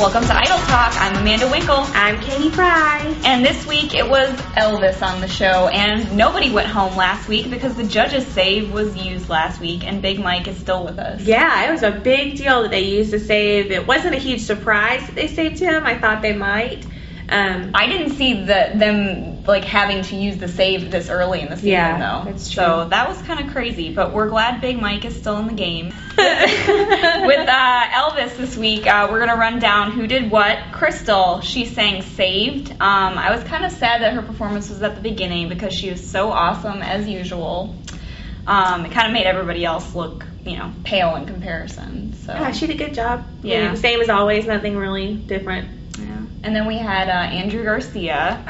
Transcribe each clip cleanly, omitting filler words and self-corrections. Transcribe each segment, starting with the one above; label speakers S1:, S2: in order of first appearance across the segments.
S1: Welcome to Idol Talk. I'm Amanda Winkle.
S2: I'm Catie Fry.
S1: And this week it was Elvis on the show, and nobody went home last week because the judges' save was used last week, and Big Mike is still with us.
S2: Yeah, it was a big deal that they used the save. It wasn't a huge surprise that they saved him. I thought they might.
S1: I didn't see them like having to use the save this early in the season, though.
S2: That's true.
S1: So that was kind of crazy, but we're glad Big Mike is still in the game. With Elvis this week, we're going to run down who did what. Crystal, she sang Saved. I was kind of sad that her performance was at the beginning because she was so awesome as usual. It kind of made everybody else look, pale in comparison. So
S2: Yeah, she did a good job.
S1: Yeah.
S2: Same as always, nothing really different.
S1: Yeah. And then we had Andrew Garcia.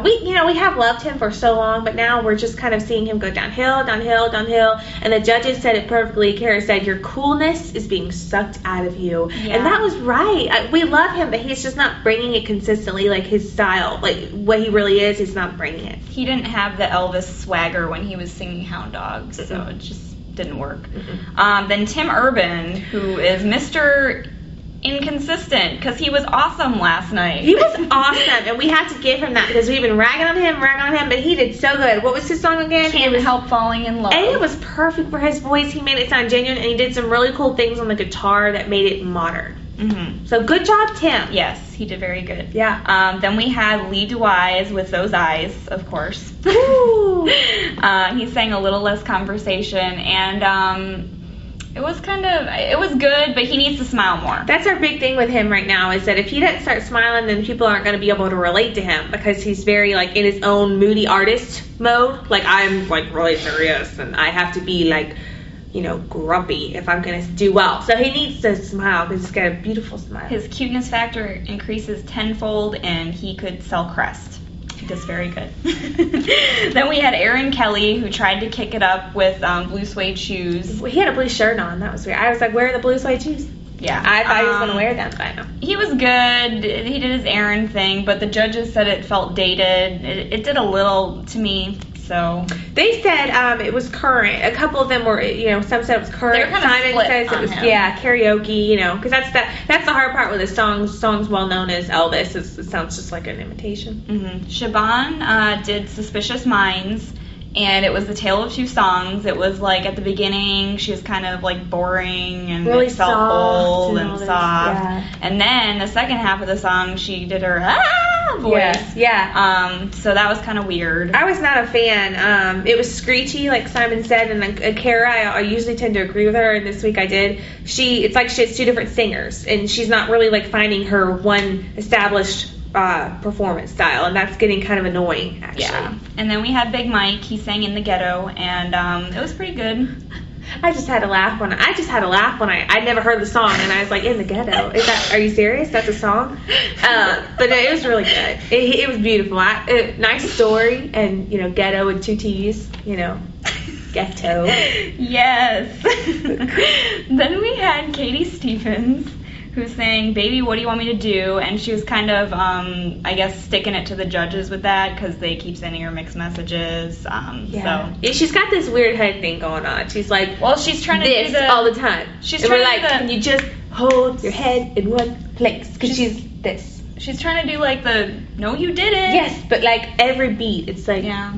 S2: We have loved him for so long, but now we're just kind of seeing him go downhill. And the judges said it perfectly. Kara said, your coolness is being sucked out of you.
S1: Yeah.
S2: And that was right. We love him, but he's just not bringing it consistently, like his style. Like, what he really is, he's not bringing it.
S1: He didn't have the Elvis swagger when he was singing Hound Dog, so it just didn't work. Then Tim Urban, who is Mr. Inconsistent, because he was awesome last night.
S2: He was awesome, and we had to give him that because we've been ragging on him, but he did so good. What was his song again?
S1: Can't Help Falling in Love.
S2: And it was perfect for his voice. He made it sound genuine, and he did some really cool things on the guitar that made it modern. So good job, Tim.
S1: Yes, he did very good.
S2: Yeah.
S1: Then we had Lee DeWise with Those Eyes, of course.
S2: Ooh.
S1: He sang A Little Less Conversation, and it was good, but he needs to smile more.
S2: That's our big thing with him right now, is that if he doesn't start smiling, then people aren't going to be able to relate to him because he's very, in his own moody artist mode. I'm, really serious, and I have to be, grumpy if I'm going to do well. So he needs to smile because he's got a beautiful smile.
S1: His cuteness factor increases tenfold, and he could sell Crest. He does very good. Then we had Aaron Kelly, who tried to kick it up with blue suede shoes.
S2: He had a blue shirt on. That was weird. I was like, where are the blue suede shoes?
S1: Yeah.
S2: I thought he was going to wear them, but I know.
S1: He was good. He did his Aaron thing, but the judges said it felt dated. It did a little to me, so.
S2: They said it was current. A couple of them were, some said it was current.
S1: They were kind of
S2: Simon
S1: split
S2: says
S1: on
S2: it was,
S1: him.
S2: karaoke, because that's the hard part with the songs well known as Elvis. It sounds just like an imitation.
S1: Siobhan did Suspicious Minds, and it was the tale of two songs. It was at the beginning, she was kind of boring and
S2: really
S1: it felt old and soft.
S2: Yeah.
S1: And then the second half of the song, she did her voice.
S2: Yes, yeah.
S1: So that was kind of weird.
S2: I was not a fan. It was screechy, like Simon said, and Kara, I usually tend to agree with her, and this week I did. It's like she has two different singers, and she's not really finding her one established performance style, and that's getting kind of annoying, actually.
S1: Yeah. And then we had Big Mike. He sang In the Ghetto, and it was pretty good.
S2: I just had to laugh when I'd never heard the song, and I was like, In the Ghetto. Are you serious? That's a song? But it was really good. It was beautiful. Nice story, and ghetto with two T's. Ghetto.
S1: Yes. Then we had Katie Stevens, who sang Baby, What Do You Want Me to Do? And she was kind of, I guess, sticking it to the judges with that because they keep sending her mixed messages.
S2: Yeah, she's got this weird head thing going on. She's like,
S1: well, she's trying to do
S2: all the time.
S1: She's
S2: and
S1: trying
S2: we're
S1: to
S2: like, can you just hold your head in one place? Because she's this.
S1: She's trying to do the, no, you did it.
S2: Yes, but every beat, it's
S1: yeah.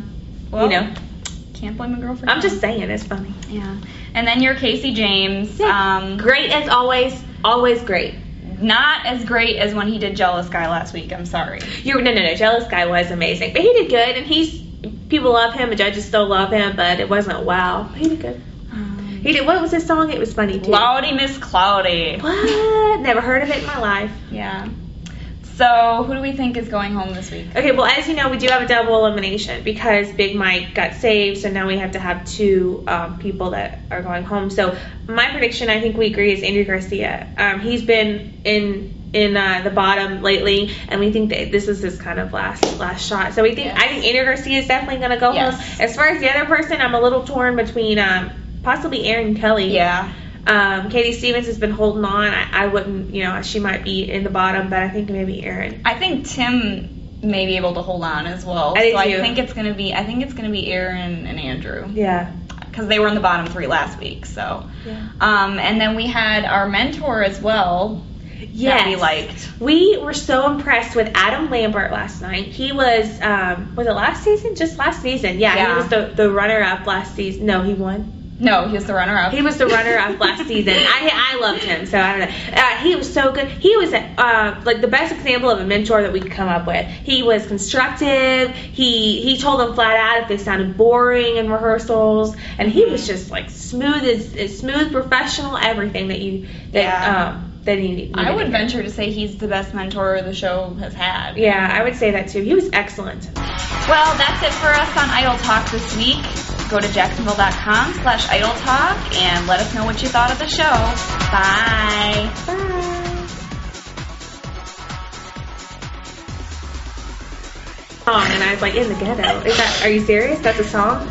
S1: Well, can't blame a girl for
S2: I'm just saying, it's funny.
S1: Yeah. And then you're Casey James.
S2: Yeah. Great as always. Always great.
S1: Not as great as when he did Jealous Guy last week. I'm sorry.
S2: No. Jealous Guy was amazing, but he did good, and people love him. The judges still love him, but it wasn't wow. He did good. He did. What was his song? It was funny too.
S1: Cloudy Miss Cloudy.
S2: What? Never heard of it in my life.
S1: Yeah. So, who do we think is going home this week?
S2: Okay, well, as you know, we do have a double elimination because Big Mike got saved, so now we have to have two people that are going home. So, my prediction, I think we agree, is Andrew Garcia. He's been in the bottom lately, and we think that this is his kind of last shot. So, I think Andrew Garcia is definitely going to go home. As far as the other person, I'm a little torn between possibly Aaron Kelly.
S1: Yeah.
S2: Katie Stevens has been holding on. I wouldn't, she might be in the bottom, but I think maybe Aaron.
S1: I think Tim may be able to hold on as well.
S2: I
S1: think it's gonna be Aaron and Andrew.
S2: Yeah.
S1: Because they were in the bottom three last week. So.
S2: Yeah.
S1: And then we had our mentor as well.
S2: Yes.
S1: that we liked.
S2: We were so impressed with Adam Lambert last night. He was it last season? Just last season. Yeah. He was the runner-up last season. No, he won.
S1: No, he was the runner-up.
S2: He was the runner-up last season. I loved him, so I don't know. He was so good. He was like the best example of a mentor that we could come up with. He was constructive. He told them flat out if they sounded boring in rehearsals, and he was just like smooth, professional, everything that you need.
S1: I would venture to say he's the best mentor the show has had.
S2: Yeah, I would say that too. He was excellent.
S1: Well, that's it for us on Idol Talk this week. Go to jacksonville.com/Idol Talk and let us know what you thought of the show. Bye.
S2: And I was like, in the ghetto. Are you serious? That's a song?